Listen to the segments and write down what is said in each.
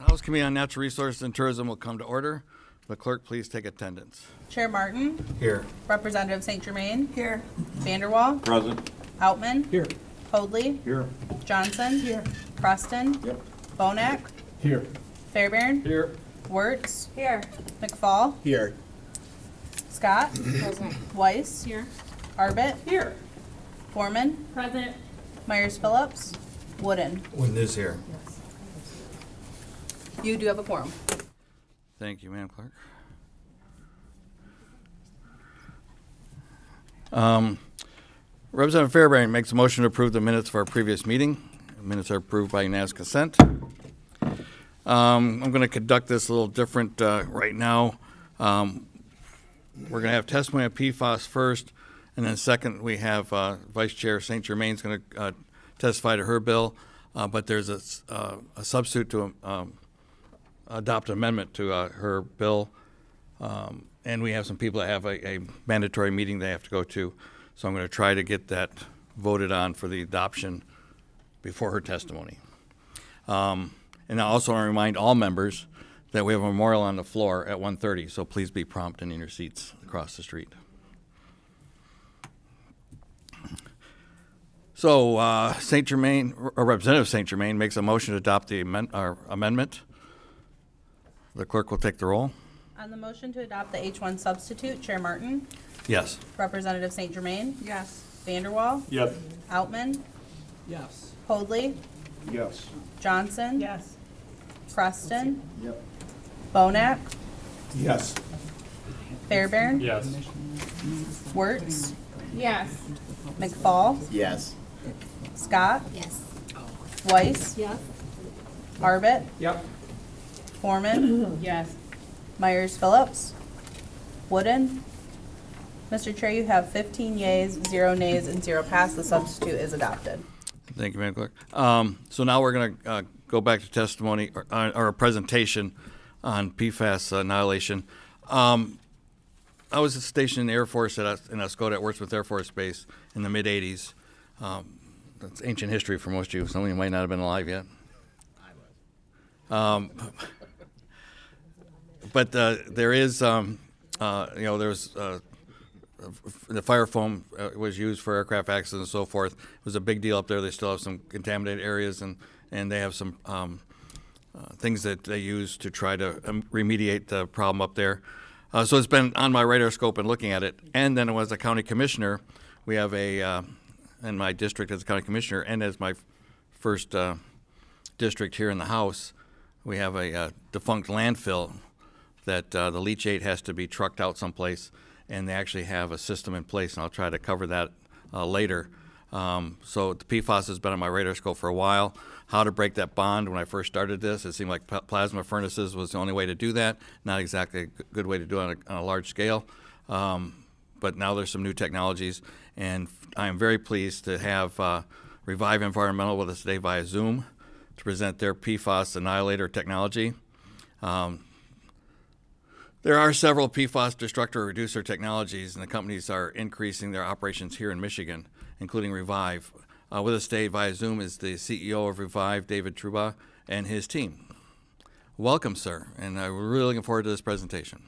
House Committee on Natural Resources and Tourism will come to order. The clerk, please take attendance. Chair Martin. Here. Representative St. Germain. Here. Vanderwall. Present. Outman. Here. Hoadley. Here. Johnson. Here. Preston. Yep. Bonack. Here. Fairbairn. Here. Wirtz. Here. McFall. Here. Scott. Present. Weiss. Here. Arbit. Here. Foreman. Present. Myers Phillips. Wooden. Wooden is here. You do have a quorum. Thank you, Madam Clerk. Representative Fairbairn makes a motion to approve the minutes of our previous meeting. The minutes are approved by unanimous consent. I'm going to conduct this a little different right now. We're going to have testimony on PFAS first, and then second we have Vice Chair St. Germain's going to testify to her bill, but there's a substitute to adopt an amendment to her bill, and we have some people that have a mandatory meeting they have to go to, so I'm going to try to get that voted on for the adoption before her testimony. And I also want to remind all members that we have a memorial on the floor at 1:30, so please be prompt and in your seats across the street. So St. Germain, or Representative St. Germain makes a motion to adopt the amendment. The clerk will take the roll. On the motion to adopt the H1 substitute, Chair Martin. Yes. Representative St. Germain. Yes. Vanderwall. Yes. Outman. Yes. Hoadley. Yes. Johnson. Yes. Preston. Yep. Bonack. Yes. Fairbairn. Yes. Wirtz. Yes. McFall. Yes. Scott. Yes. Weiss. Yes. Arbit. Yep. Foreman. Yes. Myers Phillips. Wooden. Mr. Chair, you have 15 yeas, 0 nays, and 0 pass. The substitute is adopted. Thank you, Madam Clerk. So now we're going to go back to testimony or a presentation on PFAS annihilation. I was stationed in the Air Force in Oscoda at Wordsworth Air Force Base in the mid-'80s. That's ancient history for most of you. Some of you might not have been alive yet. But there is, there's the fire foam was used for aircraft accidents and so forth. It was a big deal up there. They still have some contaminated areas, and they have some things that they use to try to remediate the problem up there. So it's been on my radar scope and looking at it. And then as a county commissioner, we have in my district as a county commissioner, and as my first district here in the House, we have a defunct landfill that the leachate has to be trucked out someplace, and they actually have a system in place, and I'll try to cover that later. So the PFAS has been on my radar scope for a while. How to break that bond. When I first started this, it seemed like plasma furnaces was the only way to do that. Not exactly a good way to do it on a large scale. But now there's some new technologies, and I am very pleased to have Revive Environmental with us today via Zoom to present their PFAS Annihilator technology. There are several PFAS destructor reducer technologies, and the companies are increasing their operations here in Michigan, including Revive. With us today via Zoom is the CEO of Revive, David Truba, and his team. Welcome, sir, and we're really looking forward to this presentation.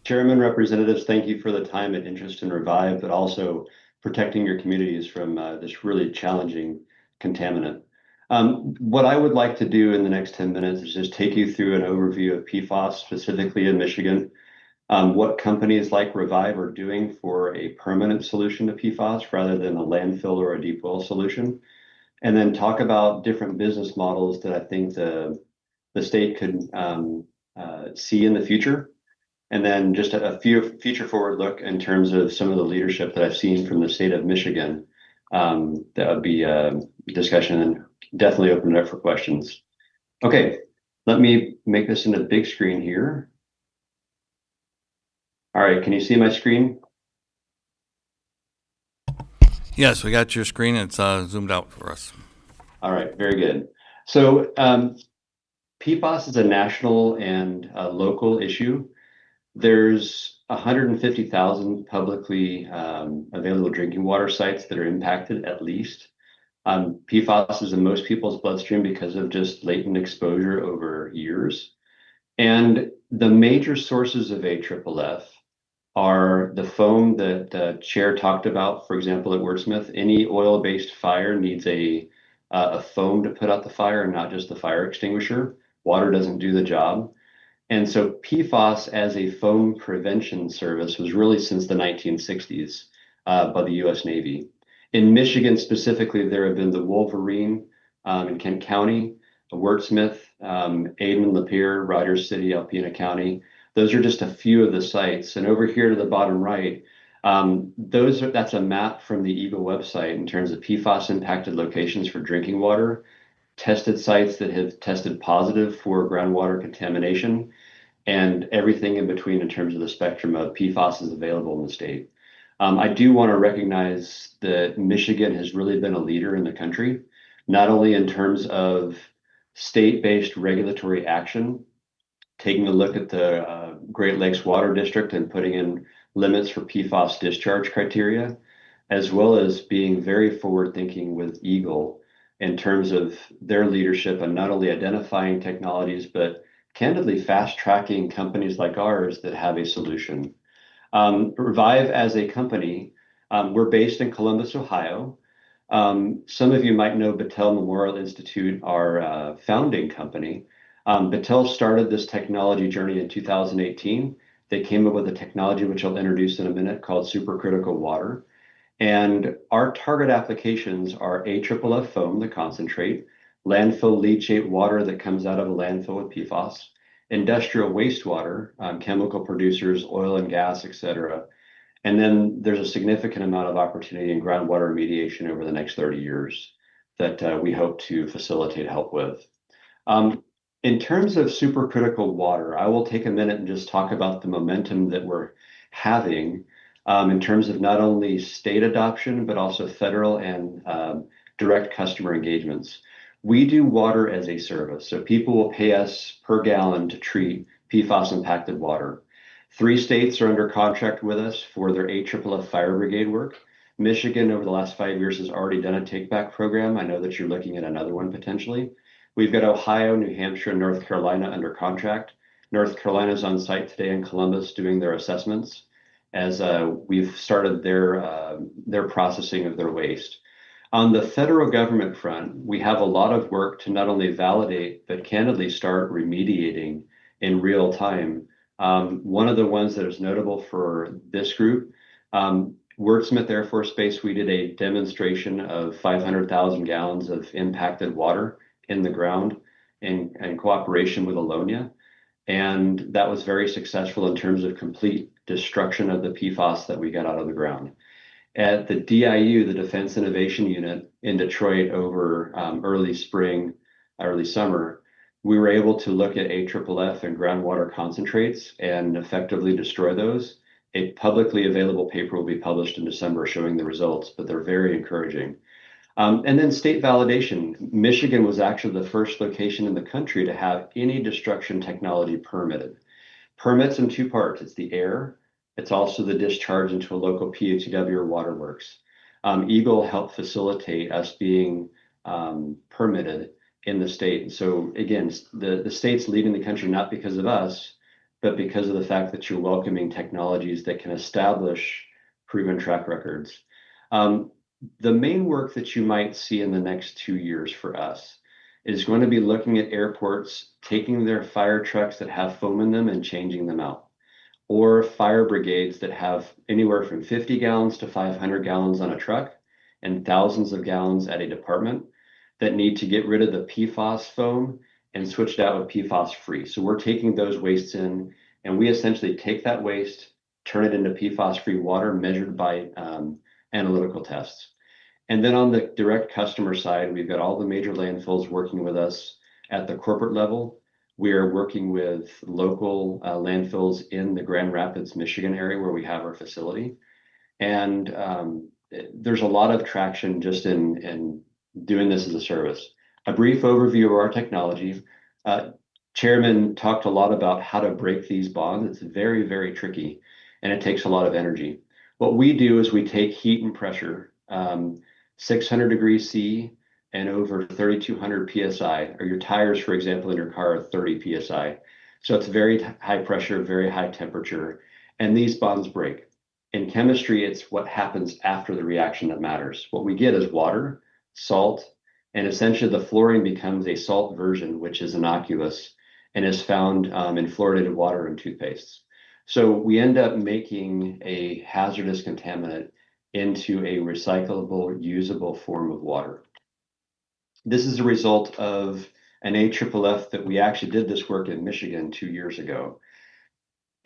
Chairman, representatives, thank you for the time and interest in Revive, but also protecting your communities from this really challenging contaminant. What I would like to do in the next 10 minutes is just take you through an overview of PFAS, specifically in Michigan, what companies like Revive are doing for a permanent solution to PFAS rather than a landfill or a deep well solution, and then talk about different business models that I think the state could see in the future, and then just a few future forward look in terms of some of the leadership that I've seen from the state of Michigan. That would be a discussion and definitely open it up for questions. Okay, let me make this into big screen here. All right, can you see my screen? Yes, we got your screen. It's zoomed out for us. All right, very good. So PFAS is a national and local issue. There's 150,000 publicly available drinking water sites that are impacted at least. PFAS is in most people's bloodstream because of just latent exposure over years. And the major sources of AFFF are the foam that the chair talked about, for example, at Wordsmith. Any oil-based fire needs a foam to put out the fire and not just the fire extinguisher. Water doesn't do the job. And so PFAS as a foam prevention service was really since the 1960s by the US Navy. In Michigan specifically, there have been the Wolverine in Kent County, Wordsmith, Aden, Lapeer, Ryder City, Alpena County. Those are just a few of the sites. And over here to the bottom right, that's a map from the Eagle website in terms of PFAS impacted locations for drinking water, tested sites that have tested positive for groundwater contamination, and everything in between in terms of the spectrum of PFAS is available in the state. I do want to recognize that Michigan has really been a leader in the country, not only in terms of state-based regulatory action, taking a look at the Great Lakes Water District and putting in limits for PFAS discharge criteria, as well as being very forward-thinking with Eagle in terms of their leadership and not only identifying technologies, but candidly fast-tracking companies like ours that have a solution. Revive as a company, we're based in Columbus, Ohio. Some of you might know Battelle Memorial Institute, our founding company. Battelle started this technology journey in 2018. They came up with a technology which I'll introduce in a minute called supercritical water. And our target applications are AFFF foam, the concentrate, landfill leachate water that comes out of a landfill with PFAS, industrial wastewater, chemical producers, oil and gas, et cetera. And then there's a significant amount of opportunity in groundwater remediation over the next 30 years that we hope to facilitate help with. In terms of supercritical water, I will take a minute and just talk about the momentum that we're having in terms of not only state adoption, but also federal and direct customer engagements. We do water as a service, so people will pay us per gallon to treat PFAS impacted water. 3 states are under contract with us for their AFFF fire brigade work. Michigan, over the last 5 years, has already done a take-back program. I know that you're looking at another one potentially. We've got Ohio, New Hampshire, and North Carolina under contract. North Carolina's on site today in Columbus doing their assessments as we've started their processing of their waste. On the federal government front, we have a lot of work to not only validate, but candidly start remediating in real time. One of the ones that is notable for this group, Wordsmith Air Force Base, we did a demonstration of 500,000 gallons of impacted water in the ground in cooperation with Alonia. And that was very successful in terms of complete destruction of the PFAS that we got out of the ground. At the DIU, the Defense Innovation Unit in Detroit over early spring, early summer, we were able to look at AFFF and groundwater concentrates and effectively destroy those. A publicly available paper will be published in December showing the results, but they're very encouraging. And then state validation. Michigan was actually the first location in the country to have any destruction technology permitted. Permits in 2 parts. It's the air. It's also the discharge into a local PHW or waterworks. Eagle helped facilitate us being permitted in the state. And so again, the state's leading the country not because of us, but because of the fact that you're welcoming technologies that can establish proven track records. The main work that you might see in the next 2 years for us is going to be looking at airports, taking their fire trucks that have foam in them and changing them out, or fire brigades that have anywhere from 50 gallons to 500 gallons on a truck and thousands of gallons at a department that need to get rid of the PFAS foam and switch it out with PFAS free. So we're taking those wastes in and we essentially take that waste, turn it into PFAS free water measured by analytical tests. And then on the direct customer side, we've got all the major landfills working with us at the corporate level. We are working with local landfills in the Grand Rapids, Michigan area where we have our facility. And there's a lot of traction just in doing this as a service. A brief overview of our technology. Chairman talked a lot about how to break these bonds. It's very, very tricky, and it takes a lot of energy. What we do is we take heat and pressure, 600 degrees C and over 3,200 PSI, or your tires, for example, in your car are 30 PSI. So it's very high pressure, very high temperature, and these bonds break. In chemistry, it's what happens after the reaction that matters. What we get is water, salt, and essentially the fluorine becomes a salt version, which is innocuous and is found in fluoridated water and toothpastes. So we end up making a hazardous contaminant into a recyclable, usable form of water. This is a result of an AFFF that we actually did this work in Michigan 2 years ago.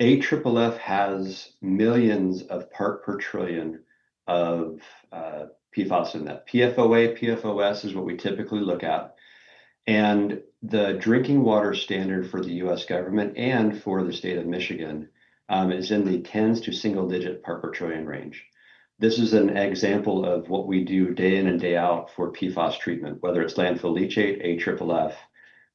AFFF has millions of part per trillion of PFAS in that. PFOA, PFOS is what we typically look at. And the drinking water standard for the US government and for the state of Michigan is in the tens to single digit part per trillion range. This is an example of what we do day in and day out for PFAS treatment, whether it's landfill leachate, AFFF.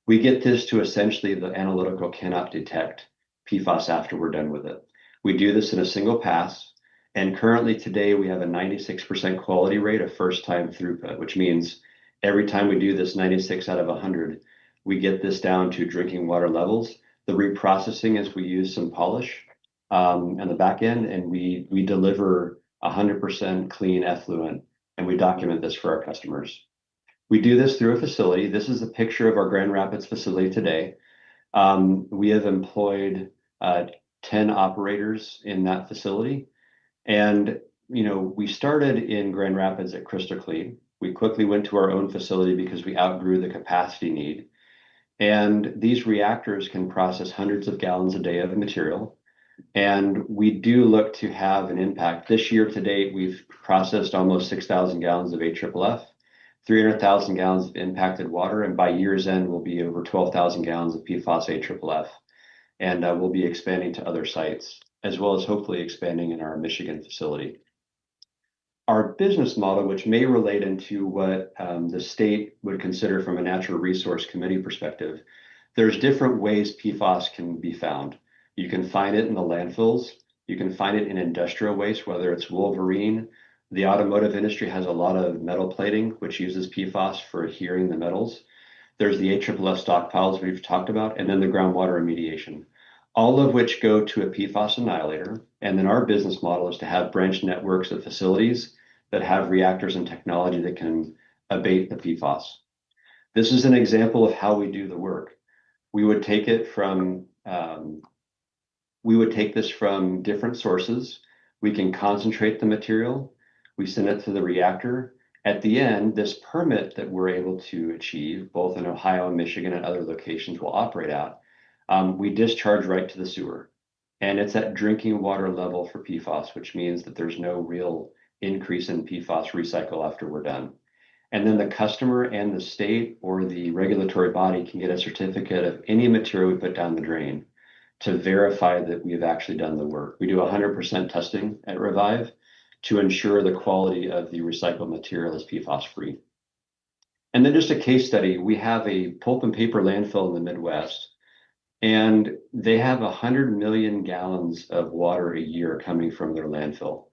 We get this to essentially the analytical cannot detect PFAS after we're done with it. We do this in a single pass, and currently today we have a 96% quality rate of first time throughput, which means every time we do this 96 out of 100, we get this down to drinking water levels. The reprocessing is we use some polish on the back end, and we deliver 100% clean effluent, and we document this for our customers. We do this through a facility. This is a picture of our Grand Rapids facility today. We have employed 10 operators in that facility. And, we started in Grand Rapids at Crystal Clean. We quickly went to our own facility because we outgrew the capacity need. And these reactors can process hundreds of gallons a day of material. And we do look to have an impact. This year to date, we've processed almost 6,000 gallons of AFFF, 300,000 gallons of impacted water, and by year's end, we'll be over 12,000 gallons of PFAS AFFF. And we'll be expanding to other sites, as well as hopefully expanding in our Michigan facility. Our business model, which may relate into what the state would consider from a natural resource committee perspective, there's different ways PFAS can be found. You can find it in the landfills. You can find it in industrial waste, whether it's Wolverine. The automotive industry has a lot of metal plating, which uses PFAS for adhering the metals. There's the AFFF stockpiles we've talked about, and then the groundwater remediation, all of which go to a PFAS annihilator. And then our business model is to have branch networks of facilities that have reactors and technology that can abate the PFAS. This is an example of how we do the work. We would take it from this from different sources. We can concentrate the material. We send it to the reactor. At the end, this permit that we're able to achieve, both in Ohio and Michigan and other locations will operate out, we discharge right to the sewer. And it's at drinking water level for PFAS, which means that there's no real increase in PFAS recycle after we're done. And then the customer and the state or the regulatory body can get a certificate of any material we put down the drain to verify that we've actually done the work. We do 100% testing at Revive to ensure the quality of the recycled material is PFAS free. And then just a case study, we have a pulp and paper landfill in the Midwest, and they have 100 million gallons of water a year coming from their landfill.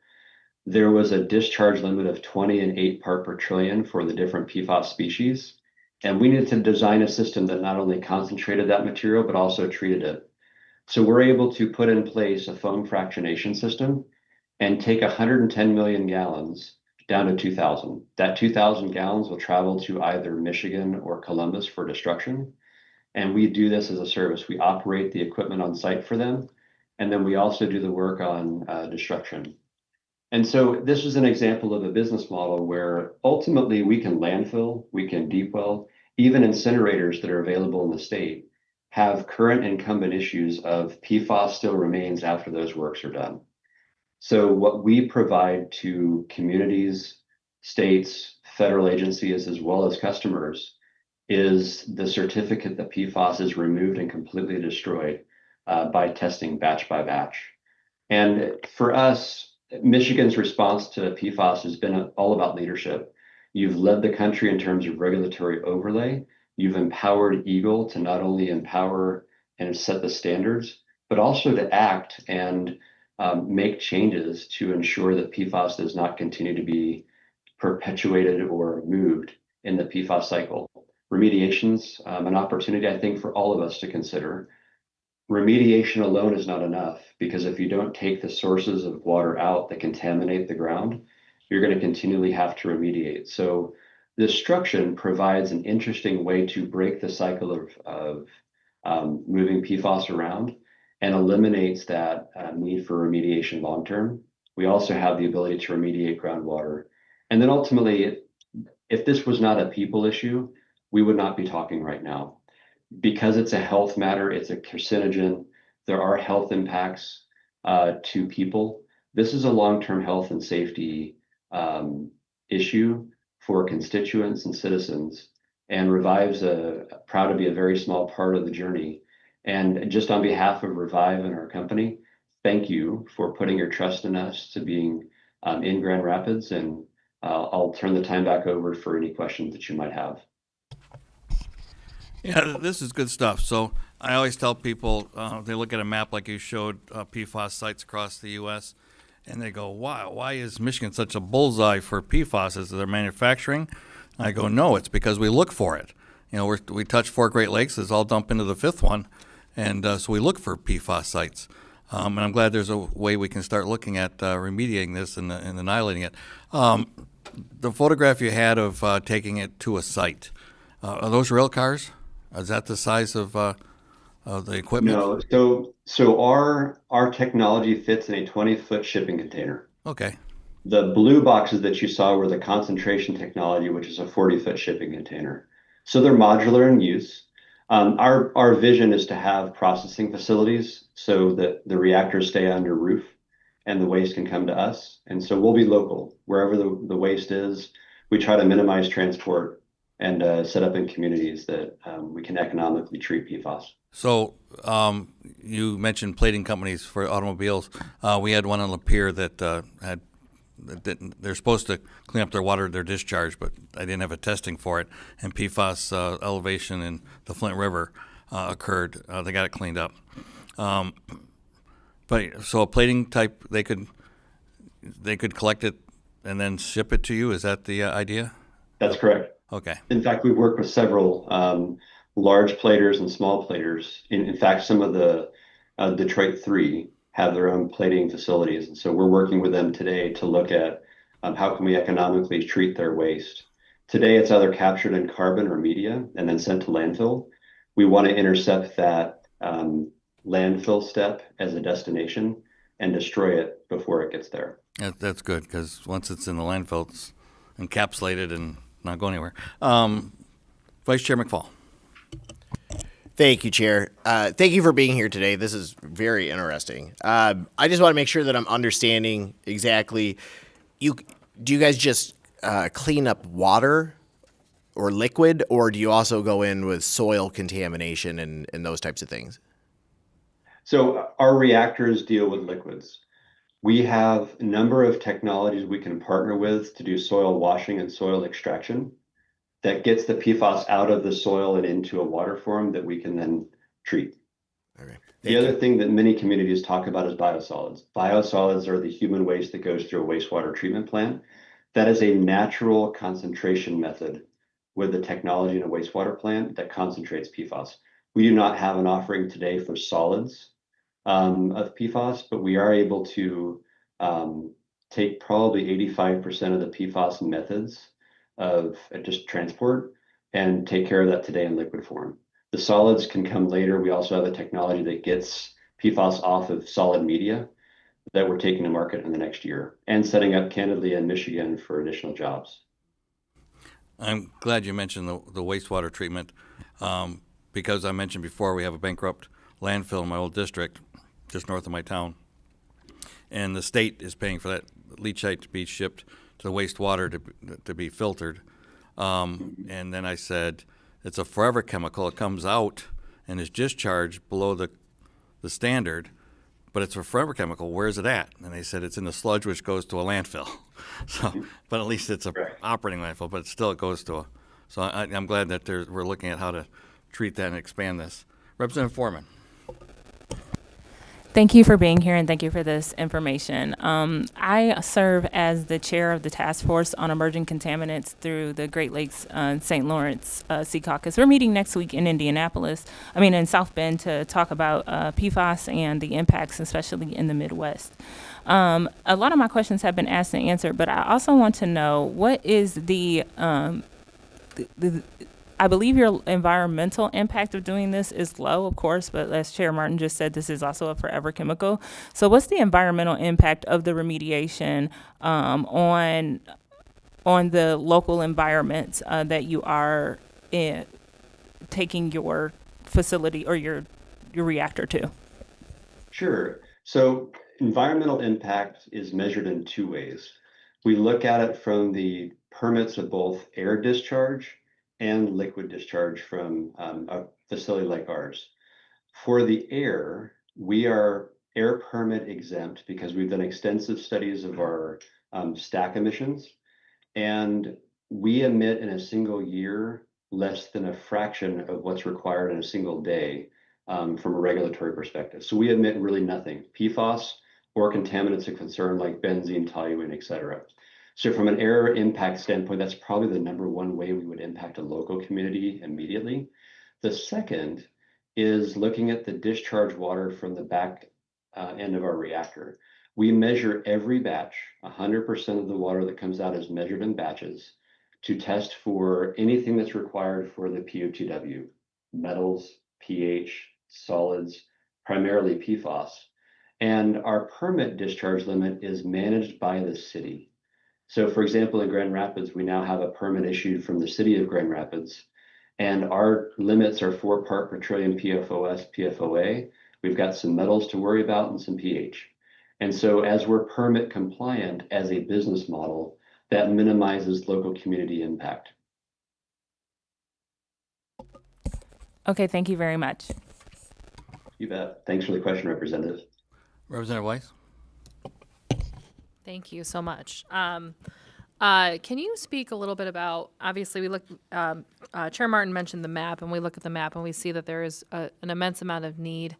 There was a discharge limit of 20 and 8 part per trillion for the different PFAS species. And we needed to design a system that not only concentrated that material, but also treated it. So we're able to put in place a foam fractionation system and take 110 million gallons down to 2,000. That 2,000 gallons will travel to either Michigan or Columbus for destruction. And we do this as a service. We operate the equipment on site for them. And then we also do the work on destruction. And so this is an example of a business model where ultimately we can landfill, we can deep well, even incinerators that are available in the state have current incumbent issues of PFAS still remains after those works are done. So what we provide to communities, states, federal agencies, as well as customers is the certificate that PFAS is removed and completely destroyed by testing batch by batch. And for us, Michigan's response to PFAS has been all about leadership. You've led the country in terms of regulatory overlay. You've empowered Eagle to not only empower and set the standards, but also to act and make changes to ensure that PFAS does not continue to be perpetuated or moved in the PFAS cycle. Remediation's an opportunity, I think, for all of us to consider. Remediation alone is not enough, because if you don't take the sources of water out that contaminate the ground, you're going to continually have to remediate. So destruction provides an interesting way to break the cycle of moving PFAS around and eliminates that need for remediation long term. We also have the ability to remediate groundwater. And then ultimately, if this was not a people issue, we would not be talking right now. Because it's a health matter, it's a carcinogen, there are health impacts to people. This is a long-term health and safety issue for constituents and citizens, and Revive's proud to be a very small part of the journey. And just on behalf of Revive and our company, thank you for putting your trust in us to being in Grand Rapids, and I'll turn the time back over for any questions that you might have. Yeah, this is good stuff. So I always tell people, they look at a map like you showed, PFAS sites across the U.S., and they go, wow, why is Michigan such a bullseye for PFAS? Is there manufacturing? I go, no, it's because we look for it. You know, we touch 4 Great Lakes, it's all dump into the 5th one, and so we look for PFAS sites. And I'm glad there's a way we can start looking at remediating this and annihilating it. The photograph you had of taking it to a site, are those rail cars? Is that the size of the equipment? No, so our technology fits in a 20-foot shipping container. Okay. The blue boxes that you saw were the concentration technology, which is a 40-foot shipping container. So they're modular in use. Our vision is to have processing facilities so that the reactors stay under roof and the waste can come to us. And so we'll be local. Wherever the waste is, we try to minimize transport and set up in communities that we can economically treat PFAS. So you mentioned plating companies for automobiles. We had one on Lapeer that they're supposed to clean up their water, their discharge, but I didn't have a testing for it. And PFAS elevation in the Flint River occurred. They got it cleaned up. But so a plating type, they could collect it and then ship it to you. Is that the idea? That's correct. Okay. In fact, we've worked with several large platers and small platers. In fact, some of the Detroit 3 have their own plating facilities. And so we're working with them today to look at how can we economically treat their waste. Today, it's either captured in carbon or media and then sent to landfill. We want to intercept that landfill step as a destination and destroy it before it gets there. That's good, because once it's in the landfill, it's encapsulated and not go anywhere. Vice Chair McFall. Thank you, Chair. Thank you for being here today. This is very interesting. I just want to make sure that I'm understanding exactly. Do you guys just clean up water or liquid, or do you also go in with soil contamination and those types of things? So our reactors deal with liquids. We have a number of technologies we can partner with to do soil washing and soil extraction that gets the PFAS out of the soil and into a water form that we can then treat. Okay. The other thing that many communities talk about is biosolids. Biosolids are the human waste that goes through a wastewater treatment plant. That is a natural concentration method with the technology in a wastewater plant that concentrates PFAS. We do not have an offering today for solids of PFAS, but we are able to take probably 85% of the PFAS methods of just transport and take care of that today in liquid form. The solids can come later. We also have a technology that gets PFAS off of solid media that we're taking to market in the next year and setting up candidly in Michigan for additional jobs. I'm glad you mentioned the wastewater treatment because I mentioned before we have a bankrupt landfill in my old district just north of my town. And the state is paying for that leachate to be shipped to the wastewater to be filtered. And then I said, it's a forever chemical. It comes out and is discharged below the standard, but it's a forever chemical. Where is it at? And they said it's in the sludge, which goes to a landfill. So, but at least it's a operating landfill, but still it goes to a. So I'm glad that we're looking at how to treat that and expand this. Representative Foreman. Thank you for being here and thank you for this information. I serve as the chair of the task force on emerging contaminants through the Great Lakes St. Lawrence Sea Caucus. We're meeting next week in in South Bend to talk about PFAS and the impacts, especially in the Midwest. A lot of my questions have been asked and answered, but I also want to know what is I believe your environmental impact of doing this is low, of course, but as Chair Martin just said, this is also a forever chemical. So what's the environmental impact of the remediation on the local environments that you are taking your facility or your reactor to? Sure. So environmental impact is measured in two ways. We look at it from the permits of both air discharge and liquid discharge from a facility like ours. For the air, we are air permit exempt because we've done extensive studies of our stack emissions, and we emit in a single year less than a fraction of what's required in a single day from a regulatory perspective. So we emit really nothing, PFAS or contaminants of concern like benzene, toluene, et cetera. So from an air impact standpoint, that's probably the number one way we would impact a local community immediately. The second is looking at the discharge water from the back end of our reactor. We measure every batch, 100% of the water that comes out is measured in batches to test for anything that's required for the POTW, metals, pH, solids, primarily PFAS. And our permit discharge limit is managed by the city. So for example, in Grand Rapids, we now have a permit issued from the city of Grand Rapids, and our limits are 4 part per trillion PFOS, PFOA. We've got some metals to worry about and some pH. And so as we're permit compliant as a business model, that minimizes local community impact. Okay, thank you very much. You bet. Thanks for the question, Representative. Representative Weiss? Thank you so much. Can you speak a little bit about, obviously we look, Chair Martin mentioned the map, and we look at the map and we see that there is an immense amount of need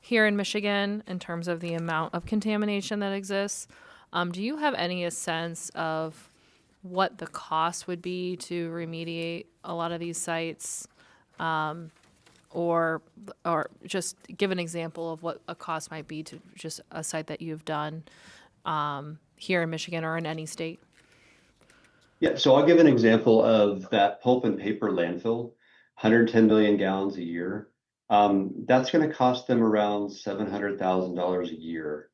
here in Michigan in terms of the amount of contamination that exists. Do you have any sense of what the cost would be to remediate a lot of these sites? Or just give an example of what a cost might be to just a site that you've done here in Michigan or in any state? Yeah, so I'll give an example of that pulp and paper landfill, 110 million gallons a year. That's going to cost them around $700,000 a year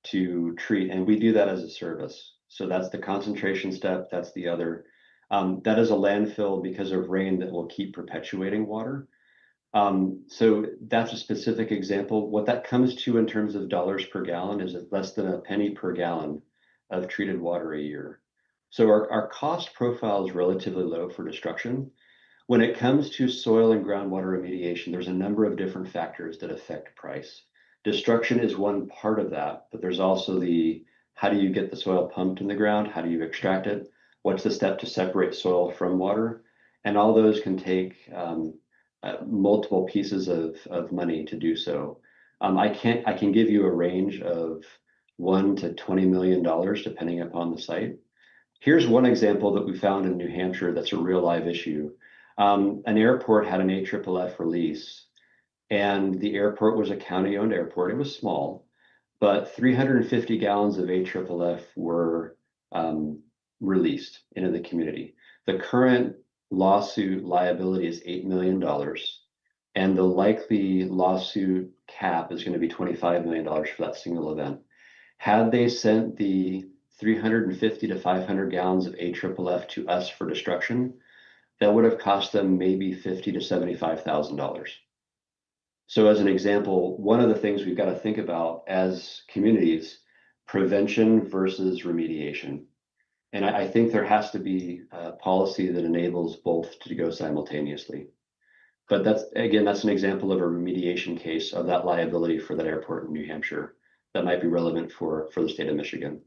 to treat, and we do that as a service. So that's the concentration step, that's the other. That is a landfill because of rain that will keep perpetuating water. So that's a specific example. What that comes to in terms of dollars per gallon is less than a penny per gallon of treated water a year. So our cost profile is relatively low for destruction. When it comes to soil and groundwater remediation, there's a number of different factors that affect price. Destruction is one part of that, but there's also how do you get the soil pumped in the ground? How do you extract it? What's the step to separate soil from water? And all those can take multiple pieces of money to do so. I can give you a range of $1 to $20 million depending upon the site. Here's one example that we found in New Hampshire that's a real live issue. An airport had an AFFF release, and the airport was a county-owned airport. It was small, but 350 gallons of AFFF were released into the community. The current lawsuit liability is $8 million, and the likely lawsuit cap is going to be $25 million for that single event. Had they sent the 350 to 500 gallons of AFFF to us for destruction, that would have cost them maybe $50,000 to $75,000. So as an example, one of the things we've got to think about as communities, prevention versus remediation. And I think there has to be a policy that enables both to go simultaneously. But that's an example of a remediation case of that liability for that airport in New Hampshire that might be relevant for the state of Michigan.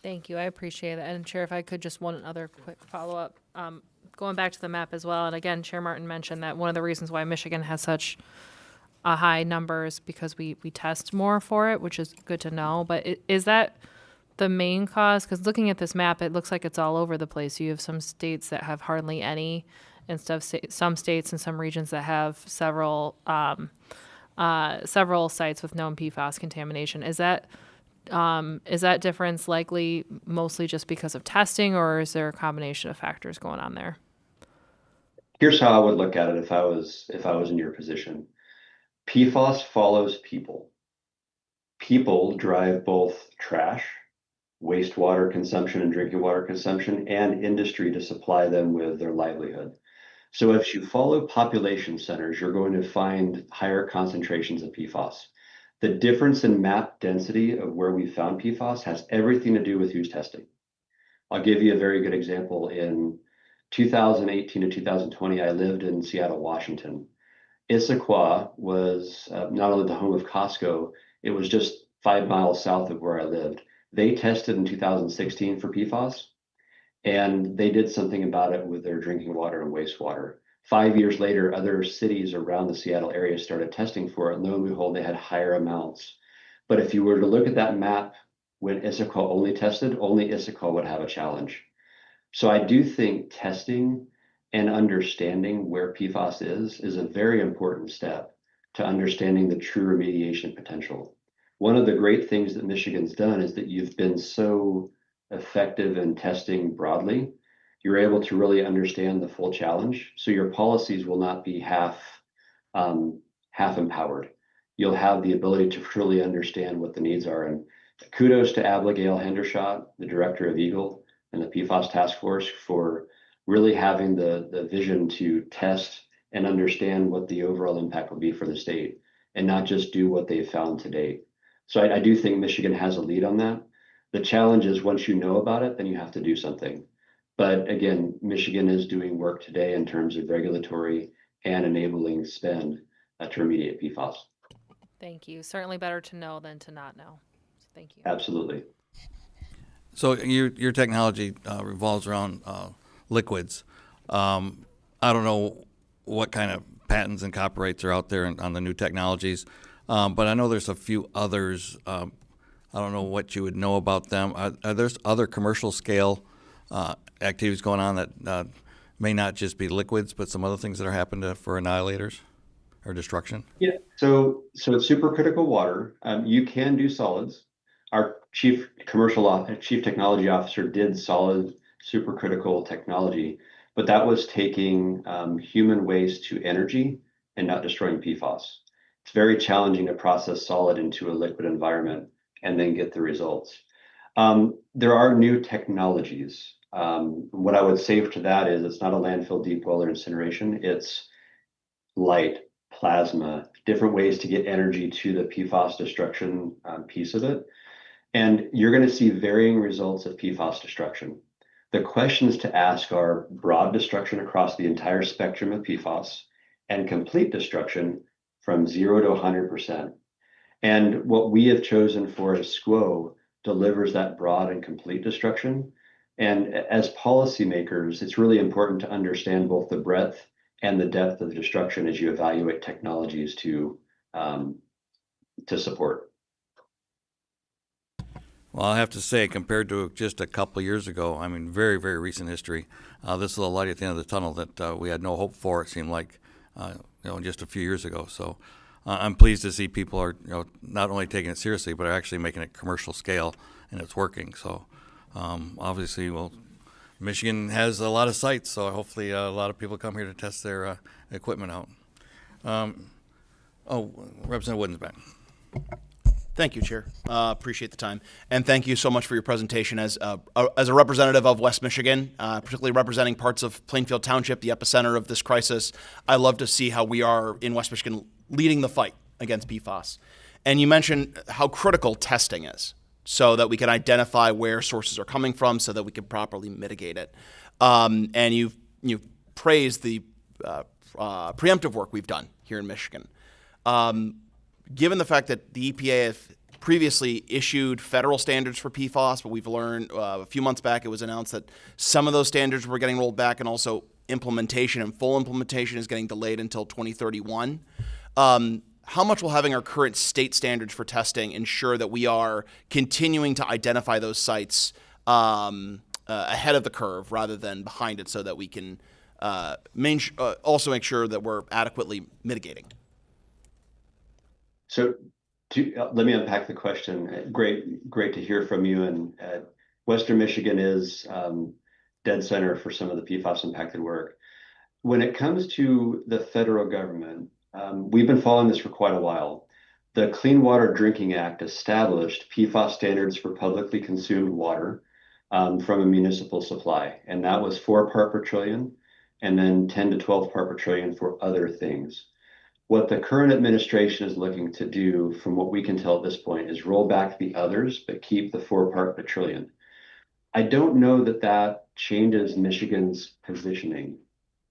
Thank you. I appreciate it. And Chair, if I could just one other quick follow-up. Going back to the map as well, and again, Chair Martin mentioned that one of the reasons why Michigan has such high numbers because we test more for it, which is good to know. But is that the main cause? Because looking at this map, it looks like it's all over the place. You have some states that have hardly any, and some states and some regions that have several sites with known PFAS contamination. Is that difference likely mostly just because of testing, or is there a combination of factors going on there? Here's how I would look at it if I was in your position. PFAS follows people. People drive both trash, wastewater consumption and drinking water consumption, and industry to supply them with their livelihood. So if you follow population centers, you're going to find higher concentrations of PFAS. The difference in map density of where we found PFAS has everything to do with who's testing. I'll give you a very good example. In 2018 to 2020, I lived in Seattle, Washington. Issaquah was not only the home of Costco, it was just 5 miles south of where I lived. They tested in 2016 for PFAS, and they did something about it with their drinking water and wastewater. 5 years later, other cities around the Seattle area started testing for it, and lo and behold, they had higher amounts. But if you were to look at that map when Issaquah only tested, only Issaquah would have a challenge. So I do think testing and understanding where PFAS is a very important step to understanding the true remediation potential. One of the great things that Michigan's done is that you've been so effective in testing broadly. You're able to really understand the full challenge. So your policies will not be half empowered. You'll have the ability to truly understand what the needs are. And kudos to Abigail Hendershot, the director of EAGLE and the PFAS task force, for really having the vision to test and understand what the overall impact will be for the state and not just do what they've found to date. So I do think Michigan has a lead on that. The challenge is once you know about it, then you have to do something. But again, Michigan is doing work today in terms of regulatory and enabling spend to remediate PFAS. Thank you. Certainly better to know than to not know. So thank you. Absolutely. So your technology revolves around liquids. I don't know what kind of patents and copyrights are out there on the new technologies, but I know there's a few others. I don't know what you would know about them. Are there other commercial scale activities going on that may not just be liquids, but some other things that are happening for annihilators or destruction? Yeah. So it's supercritical water. You can do solids. Our chief technology officer did solid supercritical technology, but that was taking human waste to energy and not destroying PFAS. It's very challenging to process solid into a liquid environment and then get the results. There are new technologies. What I would say to that is it's not a landfill, deep well, or incineration. It's light, plasma, different ways to get energy to the PFAS destruction piece of it. And you're going to see varying results of PFAS destruction. The questions to ask are broad destruction across the entire spectrum of PFAS and complete destruction from 0 to 100%. And what we have chosen for SQUO delivers that broad and complete destruction. And as policymakers, it's really important to understand both the breadth and the depth of the destruction as you evaluate technologies to support. Well, I have to say, compared to just a couple of years ago, I mean, very, very recent history, this is a light at the end of the tunnel that we had no hope for, it seemed like, just a few years ago. So I'm pleased to see people are, not only taking it seriously, but are actually making it commercial scale, and it's working. So obviously, Michigan has a lot of sites, so hopefully a lot of people come here to test their equipment out. Representative Wooden's back. Thank you, Chair. Appreciate the time. And thank you so much for your presentation. As a representative of West Michigan, particularly representing parts of Plainfield Township, the epicenter of this crisis, I love to see how we are in West Michigan leading the fight against PFAS. And you mentioned how critical testing is so that we can identify where sources are coming from so that we can properly mitigate it. And you've praised the preemptive work we've done here in Michigan. Given the fact that the EPA have previously issued federal standards for PFAS, but we've learned a few months back it was announced that some of those standards were getting rolled back, and also implementation and full implementation is getting delayed until 2031. how much will having our current state standards for testing ensure that we are continuing to identify those sites ahead of the curve rather than behind it, so that we can also make sure that we're adequately mitigating? So let me unpack the question. Great to hear from you. And Western Michigan is dead center for some of the PFAS impacted work. When it comes to the federal government, we've been following this for quite a while. The Clean Water Drinking Act established PFAS standards for publicly consumed water from a municipal supply, and that was 4 part per trillion, and then 10 to 12 part per trillion for other things. What the current administration is looking to do, from what we can tell at this point, is roll back the others, but keep the 4 part per trillion. I don't know that that changes Michigan's positioning.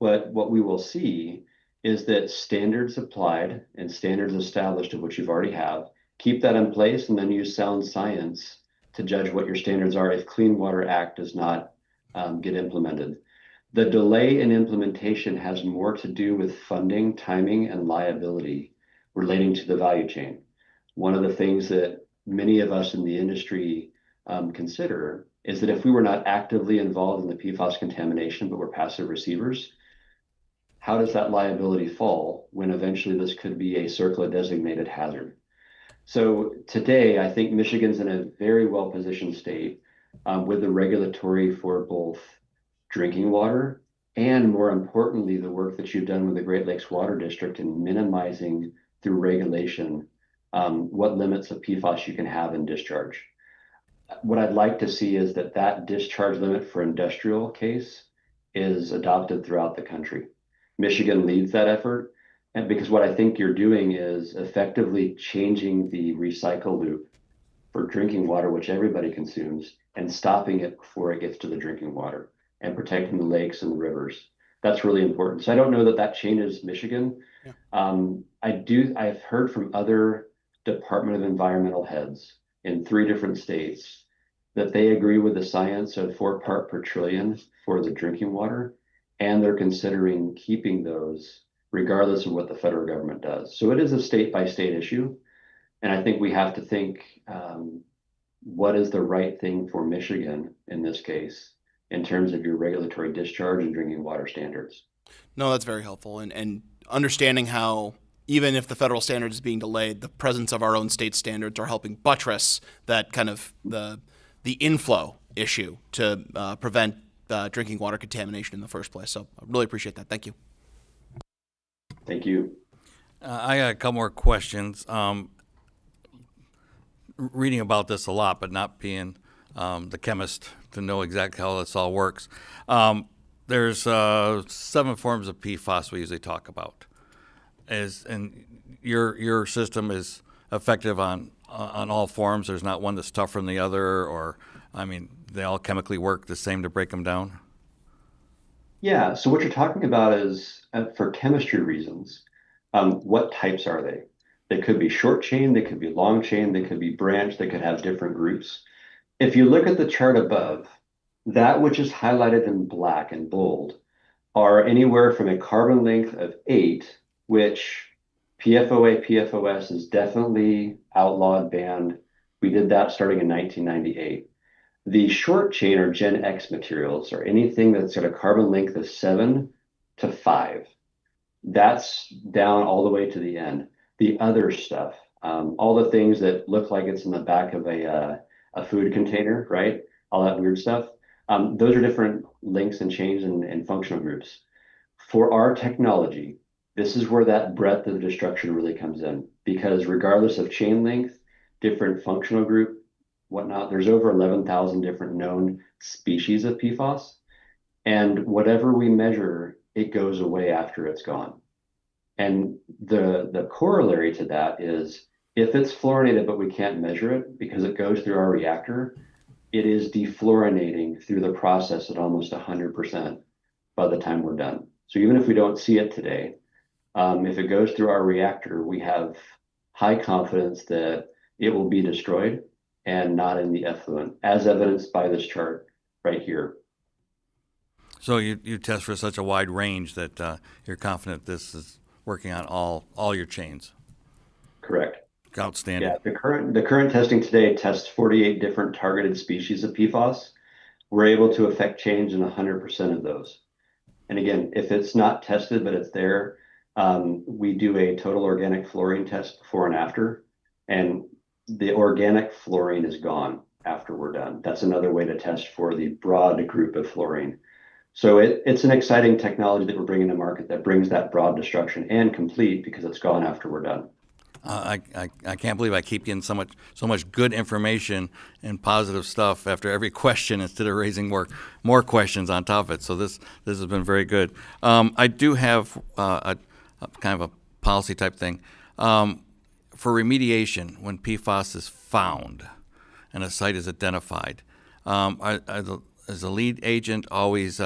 But what we will see is that standards applied and standards established of which you've already have, keep that in place, and then use sound science to judge what your standards are if Clean Water Act does not get implemented. The delay in implementation has more to do with funding, timing, and liability relating to the value chain. One of the things that many of us in the industry consider is that if we were not actively involved in the PFAS contamination, but were passive receivers, how does that liability fall when eventually this could be a CERCLA designated hazard? So today, I think Michigan's in a very well-positioned state with the regulatory for both drinking water and, more importantly, the work that you've done with the Great Lakes Water District in minimizing through regulation what limits of PFAS you can have in discharge. What I'd like to see is that discharge limit for industrial case is adopted throughout the country. Michigan leads that effort, and because what I think you're doing is effectively changing the recycle loop for drinking water, which everybody consumes, and stopping it before it gets to the drinking water and protecting the lakes and the rivers. That's really important. So I don't know that that changes Michigan. Yeah. I've heard from other Department of Environmental heads in 3 different states that they agree with the science of 4 part per trillion for the drinking water, and they're considering keeping those regardless of what the federal government does. So it is a state by state issue. And I think we have to think what is the right thing for Michigan in this case in terms of your regulatory discharge and drinking water standards. No, that's very helpful. And understanding how, even if the federal standard is being delayed, the presence of our own state standards are helping buttress that kind of the inflow issue to prevent drinking water contamination in the first place. So I really appreciate that. Thank you. Thank you. I got a couple more questions. Reading about this a lot, but not being the chemist to know exactly how this all works. There's 7 forms of PFAS we usually talk about. And your system is effective on all forms. There's not one that's tougher than the other, or they all chemically work the same to break them down. Yeah. So what you're talking about is for chemistry reasons. What types are they? They could be short chain, they could be long chain, they could be branched, they could have different groups. If you look at the chart above, that which is highlighted in black and bold are anywhere from a carbon length of 8, which PFOA, PFOS is definitely outlawed, banned. We did that starting in 1998. The short chain or Gen X materials are anything that's got a carbon length of 7 to 5. That's down all the way to the end. The other stuff, all the things that look like it's in the back of a food container, right? All that weird stuff. Those are different links and chains and functional groups. For our technology, this is where that breadth of destruction really comes in, because regardless of chain length, different functional group, whatnot, there's over 11,000 different known species of PFAS. And whatever we measure, it goes away after it's gone. And the corollary to that is if it's fluorinated, but we can't measure it because it goes through our reactor, it is defluorinating through the process at almost 100% by the time we're done. So even if we don't see it today, if it goes through our reactor, we have high confidence that it will be destroyed and not in the effluent, as evidenced by this chart right here. So you test for such a wide range that you're confident this is working on all your chains. Correct. Outstanding. Yeah, the current testing today tests 48 different targeted species of PFAS. We're able to affect change in 100% of those. And again, if it's not tested, but it's there, we do a total organic fluorine test before and after, and the organic fluorine is gone after we're done. That's another way to test for the broad group of fluorine. So it's an exciting technology that we're bringing to market that brings that broad destruction and complete because it's gone after we're done. I can't believe I keep getting so much good information and positive stuff after every question instead of raising more questions on top of it. So this has been very good. I do have a kind of a policy type thing for remediation when PFAS is found and a site is identified. Is the lead agent always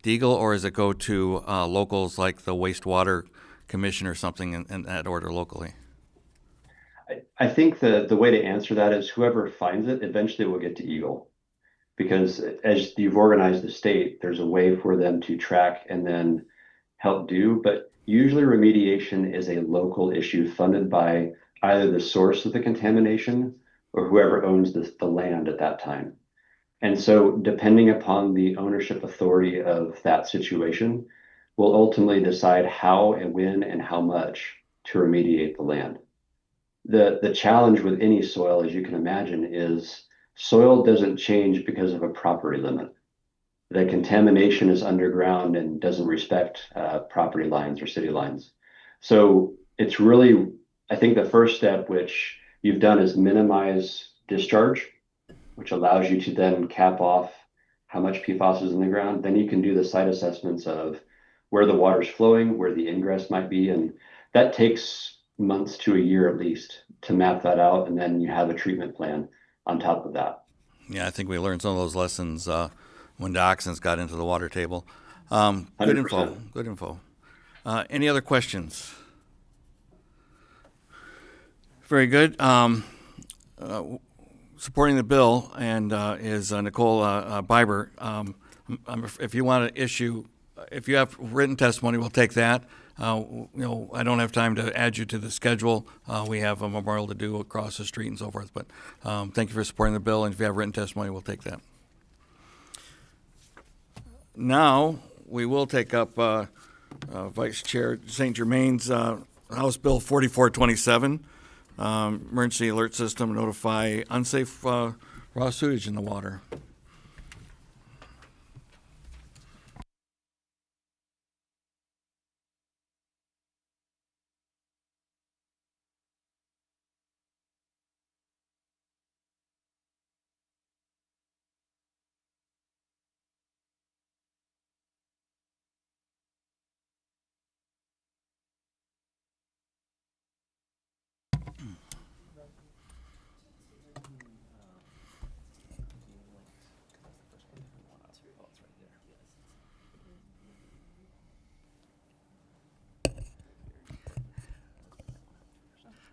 Deagle, or does it go to locals like the wastewater commission or something in that order locally? I think the way to answer that is whoever finds it eventually will get to Eagle, because as you've organized the state, there's a way for them to track and then help do. But usually remediation is a local issue funded by either the source of the contamination or whoever owns the land at that time. And so depending upon the ownership authority of that situation, will ultimately decide how and when and how much to remediate the land. The challenge with any soil, as you can imagine, is soil doesn't change because of a property limit. The contamination is underground and doesn't respect property lines or city lines. So it's really, I think the first step which you've done is minimize discharge, which allows you to then cap off how much PFAS is in the ground. Then you can do the site assessments of where the water's flowing, where the ingress might be, and that takes months to a year at least to map that out, and then you have a treatment plan on top of that. Yeah, I think we learned some of those lessons when dioxins got into the water table. Good 100%. Good info. Any other questions? Very good. Supporting the bill and is Nicole Biber. If you want to issue, if you have written testimony, we'll take that. I don't have time to add you to the schedule. We have a memorial to do across the street and so forth. But thank you for supporting the bill, and if you have written testimony, we'll take that. Now we will take up Vice Chair St. Germaine's House Bill 4427. Emergency alert system to notify unsafe raw sewage in the water.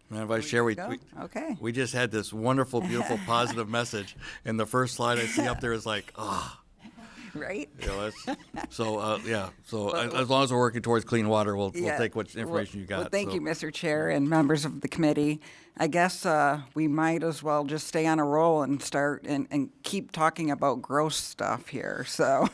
Madam Vice Chair, Okay. we just had this wonderful, beautiful, positive message, and the first slide I see up there is like, Right? So as long as we're working towards clean water, we'll take what information you got. Well, thank you, Mr. Chair and members of the committee. I guess we might as well just stay on a roll and start and keep talking about gross stuff here. So,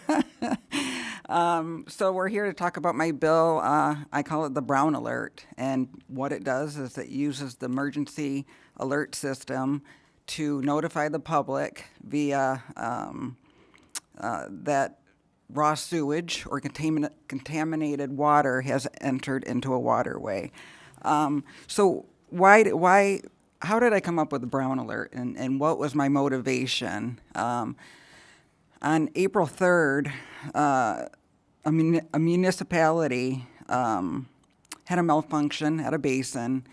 so we're here to talk about my bill. I call it the Brown Alert, and what it does is it uses the emergency alert system to notify the public via that raw sewage or contaminated water has entered into a waterway. So how did I come up with the Brown Alert, and what was my motivation? On April 3rd, a municipality had a malfunction at a basin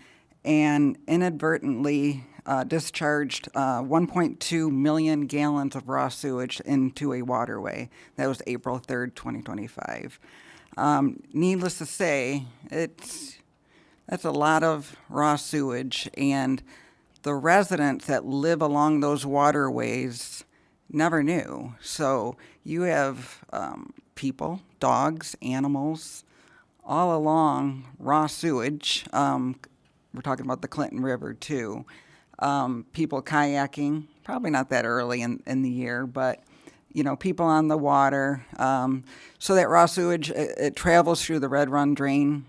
and inadvertently discharged 1.2 million gallons of raw sewage into a waterway. That was April 3rd, 2025. Needless to say, that's a lot of raw sewage, and the residents that live along those waterways never knew. So you have people, dogs, animals, all along raw sewage we're talking about the Clinton River too. People kayaking, probably not that early in the year, but people on the water. So that raw sewage, it travels through the Red Run Drain,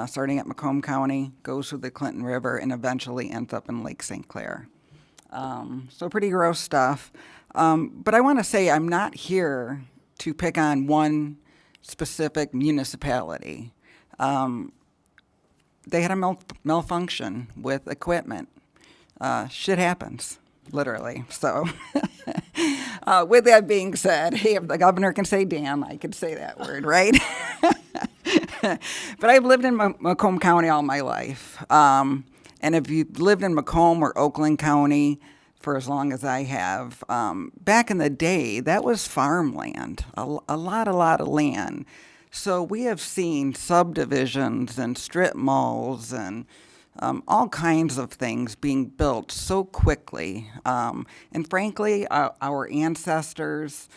starting at Macomb County, goes through the Clinton River, and eventually ends up in Lake St. Clair. So pretty gross stuff. But I want to say I'm not here to pick on one specific municipality. They had a malfunction with equipment. Shit happens, literally. So with that being said, hey, if the governor can say damn, I could say that word, right? But I've lived in Macomb County all my life. And if you've lived in Macomb or Oakland County for as long as I have, back in the day, that was farmland, a lot of land. So we have seen subdivisions and strip malls and all kinds of things being built so quickly. And frankly, our ancestors,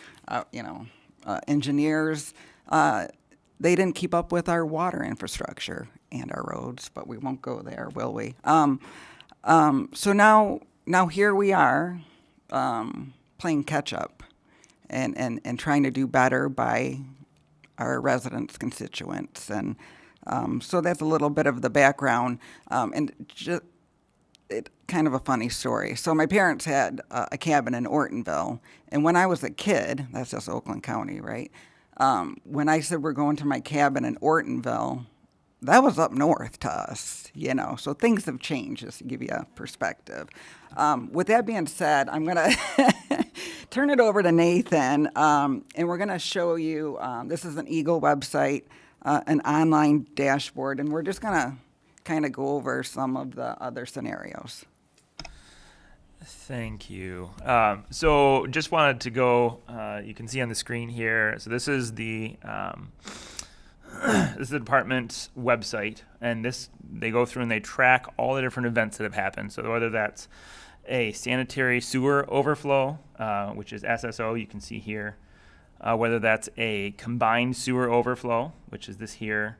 engineers, they didn't keep up with our water infrastructure and our roads, but we won't go there, will we? So now here we are playing catch up and trying to do better by our residents, constituents. And so that's a little bit of the background. And just kind of a funny story. So my parents had a cabin in Ortonville. And when I was a kid, that's just Oakland County, right? When I said we're going to my cabin in Ortonville, that was up north to us, so things have changed, just to give you a perspective. With that being said, I'm going to turn it over to Nathan, and we're going to show you, this is an Eagle website, an online dashboard, and we're just going to kind of go over some of the other scenarios. Thank you. So just wanted to go, you can see on the screen here, so this is the this is the department's website, and they go through and they track all the different events that have happened. So whether that's a sanitary sewer overflow, which is SSO, you can see here, whether that's a combined sewer overflow, which is this here,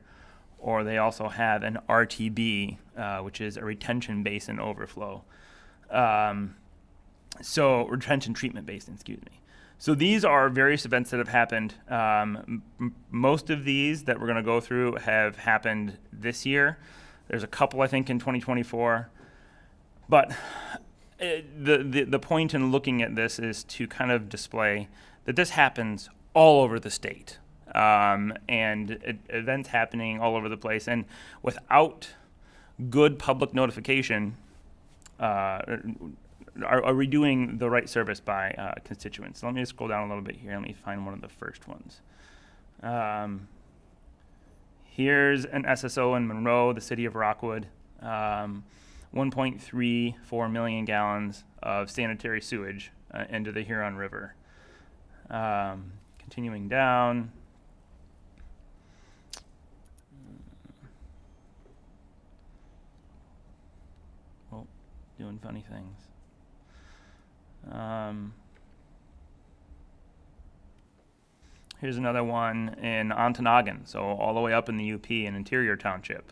or they also have an RTB, which is a retention basin overflow. So retention treatment basin, excuse me. So these are various events that have happened. Most of these that we're going to go through have happened this year. There's a couple, I think, in 2024. But the point in looking at this is to kind of display that this happens all over the state. And events happening all over the place. And without good public notification, are we doing the right service by constituents? So let me just scroll down a little bit here. Let me find one of the first ones. Here's an SSO in Monroe, the city of Rockwood. 1.34 million gallons of sanitary sewage into the Huron River. Continuing down. Oh, doing funny things. Here's another one in Ontonagon, so all the way up in the UP in Interior Township,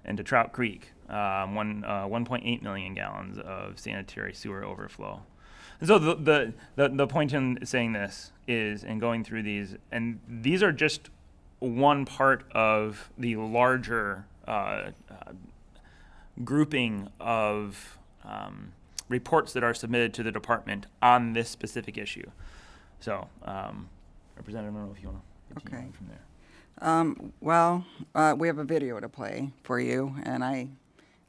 into Trout Creek, 1.8 million gallons of sanitary sewer overflow. And so the point in saying this is, and going through these, and these are just one part of the larger grouping of reports that are submitted to the department on this specific issue. So, Representative, I don't know if you want to continue from there. We have a video to play for you, and I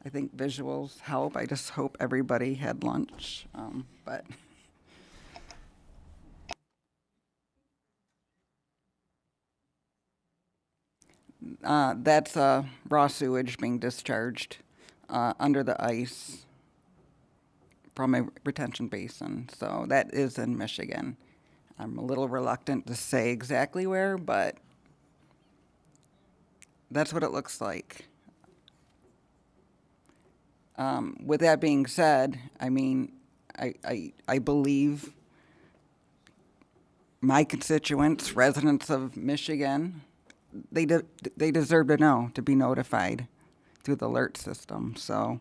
think visuals help. I just hope everybody had lunch, but. That's raw sewage being discharged under the ice from a retention basin. So that is in Michigan. I'm a little reluctant to say exactly where, but that's what it looks like. With that being said, I mean, I believe my constituents, residents of Michigan, they deserve to know, to be notified. through the alert system. So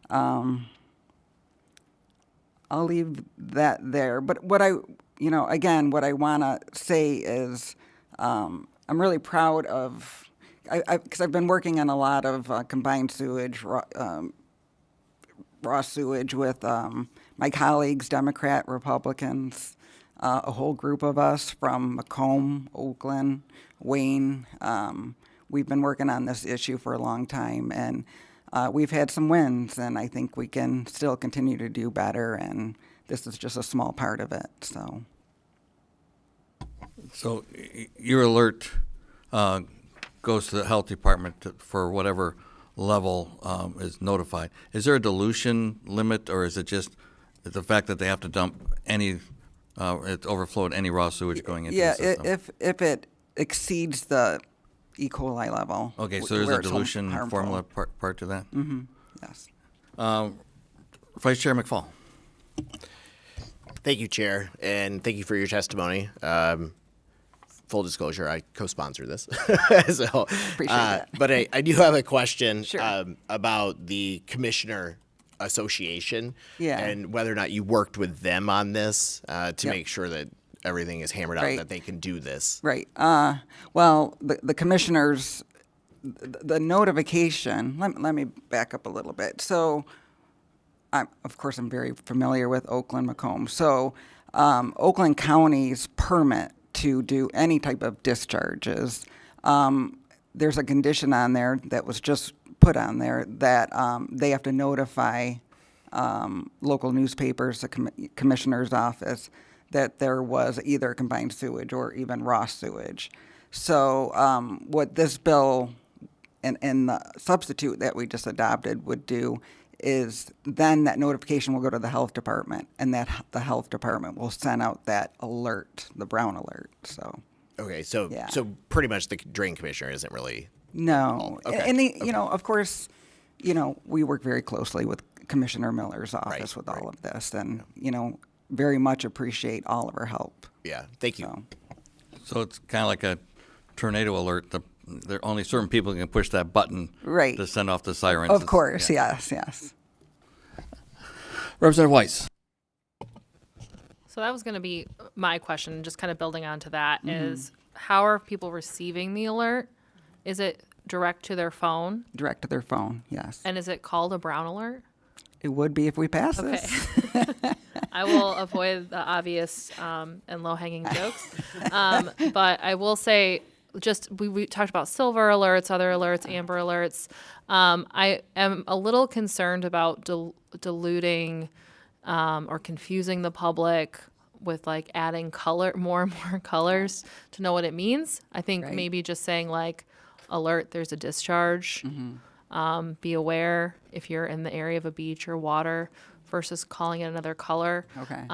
I'll leave that there. But what again, what I want to say is I'm really proud of, because I've been working on a lot of combined sewage, raw sewage with my colleagues, Democrat, Republicans, a whole group of us from Macomb, Oakland, Wayne. We've been working on this issue for a long time, and we've had some wins, and I think we can still continue to do better, and this is just a small part of it. So your alert goes to the health department for whatever level is notified. Is there a dilution limit, or is it just the fact that they have to dump any, it's overflowed any raw sewage going into the system? If it exceeds the E. coli level. Okay, so there's where a it's dilution harmful. formula part to that? Yes. Vice Chair McFall. Thank you, Chair, and thank you for your testimony. Full disclosure, I co-sponsor this. So, Appreciate that. But I do have a question Sure. about the Commissioner Association Yeah. and whether or not you worked with them on this to Yep. make sure that everything is hammered out, Right. that they can do this. Right. Well, the commissioners, the notification, let me back up a little bit. So, of course, I'm very familiar with Oakland, Macomb. So, Oakland County's permit to do any type of discharges, there's a condition on there that was just put on there that they have to notify local newspapers, the commissioner's office, that there was either combined sewage or even raw sewage. So what this bill and the substitute that we just adopted would do is then that notification will go to the health department, and that the health department will send out that alert, the brown alert. So Okay, so Yeah. so pretty much the Drain Commissioner isn't really. no, Okay, and of course, we work very closely with Commissioner Miller's office with all of this, and very much appreciate all of her help. Yeah, thank you. So. So it's kind of like a tornado alert. There are only certain people who can push that button Right. to send off the sirens. Of course, yes. Representative Weiss. So that was going to be my question, just kind of building onto that, is how are people receiving the alert? Is it direct to their phone? Direct to their phone, yes. And is it called a brown alert? It would be if we pass this. I will avoid the obvious and low-hanging jokes. But I will say, just we talked about silver alerts, other alerts, amber alerts. I am a little concerned about diluting or confusing the public with like adding more and more colors to know what it means. I think Right. maybe just saying like, alert, there's a discharge. Be aware if you're in the area of a beach or water versus calling it another color. Okay.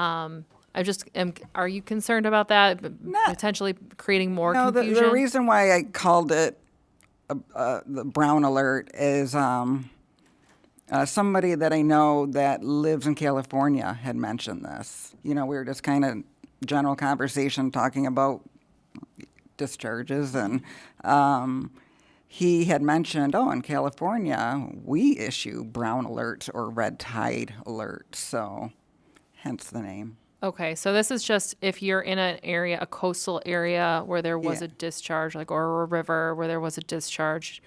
I just am. Are you concerned about that? Potentially creating more No, confusion? the reason why I called it the brown alert is somebody that I know that lives in California had mentioned this. We were just kind of general conversation talking about discharges, and he had mentioned, in California, we issue brown alerts or red tide alerts, so hence the name. Okay, so this is just if you're in an area, a coastal area where there was Yeah. a discharge, or a river where there was a discharge,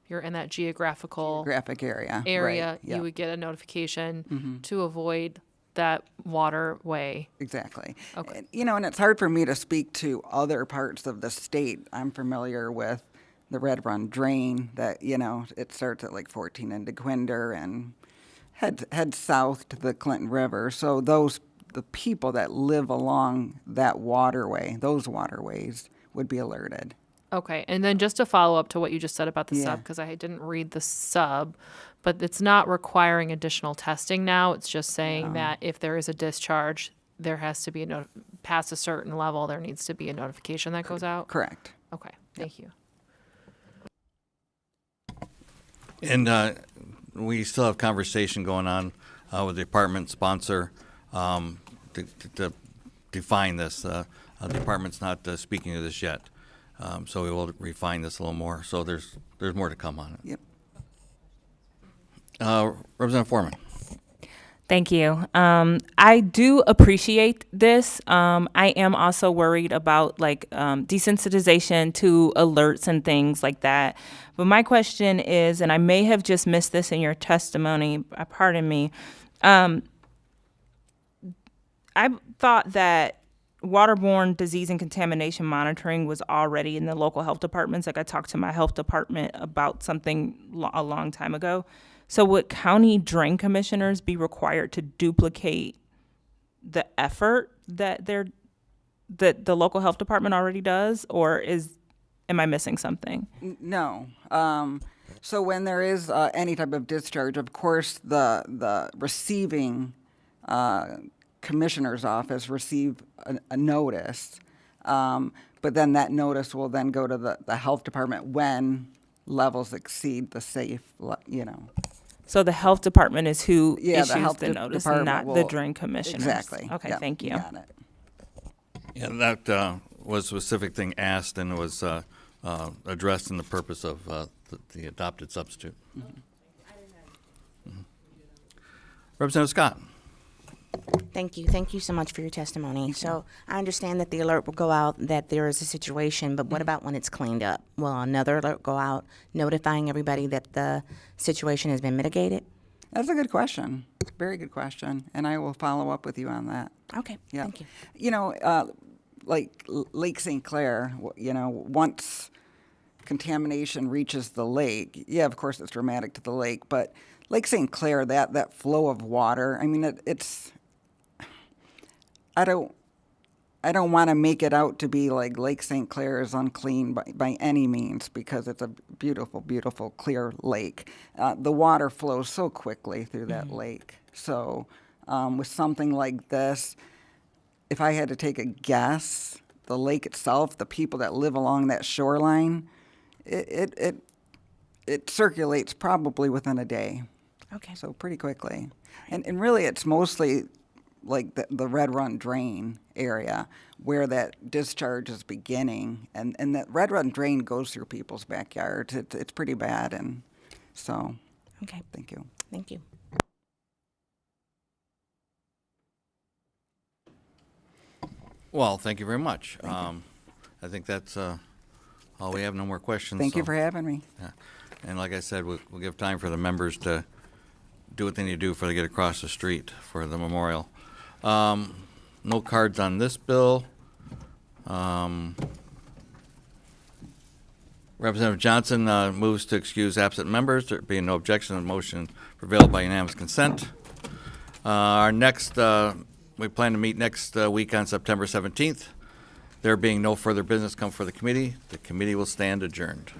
you're in that geographical Graphic area. area, Right, yeah. you would get a notification to avoid that waterway. Exactly. Okay. And it's hard for me to speak to other parts of the state. I'm familiar with the Red Run Drain that, it starts at like 14 in DeQuinder and heads south to the Clinton River. So the people that live along that waterway, those waterways, would be alerted. Okay, and then just to follow up to what you just said about the Yeah. sub, because I didn't read the sub, but it's not requiring additional testing now. It's just saying that if there is a discharge, there has to be past a certain level, there needs to be a notification that goes out. Correct. Okay, thank you. And we still have conversation going on with the department sponsor to define this. The department's not speaking to this yet, so we will refine this a little more. So there's more to come on it. Yep. Representative Foreman. Thank you. I do appreciate this. I am also worried about like desensitization to alerts and things like that. But my question is, and I may have just missed this in your testimony, pardon me. I thought that waterborne disease and contamination monitoring was already in the local health departments. Like I talked to my health department about something a long time ago. So would county drain commissioners be required to duplicate the effort that the local health department already does, or am I missing something? No. So when there is any type of discharge, of course, the receiving commissioner's office receive a notice, but then that notice will then go to the health department when levels exceed the safe, So the health department is who Yeah, the issues health the notice, department not the will- drain commissioners. Exactly. Okay, Yep, thank you. got it. Yeah, that was a specific thing asked and was addressed in the purpose of the adopted substitute. Mhm. Representative Scott. Thank you. Thank you so much for your testimony. So I understand that the alert will go out that there is a situation, but what about when it's cleaned up? Will another alert go out notifying everybody that the situation has been mitigated? That's a good question. Very good question. And I will follow up with you on that. Okay, Yeah. thank you. Like Lake St. Clair, once contamination reaches the lake, yeah, of course it's dramatic to the lake, but Lake St. Clair, that flow of water, I mean, it's, I don't want to make it out to be like Lake St. Clair is unclean by any means, because it's a beautiful, beautiful, clear lake. The water flows so quickly through that lake. So with something like this, if I had to take a guess, the lake itself, the people that live along that shoreline, it circulates probably within a day. Okay. So pretty quickly. And really it's mostly like the Red Run Drain area where that discharge is beginning. And that Red Run Drain goes through people's backyards. It's pretty bad. And so, Okay, thank you. thank you. Well, thank you very much. I think that's all we have. No more questions. Thank you so- for having me. Yeah. And like I said, we'll give time for the members to do what they need to do before they get across the street for the memorial. No cards on this bill. Representative Johnson moves to excuse absent members. There being no objection, the motion prevailed by unanimous consent. Our next, we plan to meet next week on September 17th. There being no further business come for the committee will stand adjourned.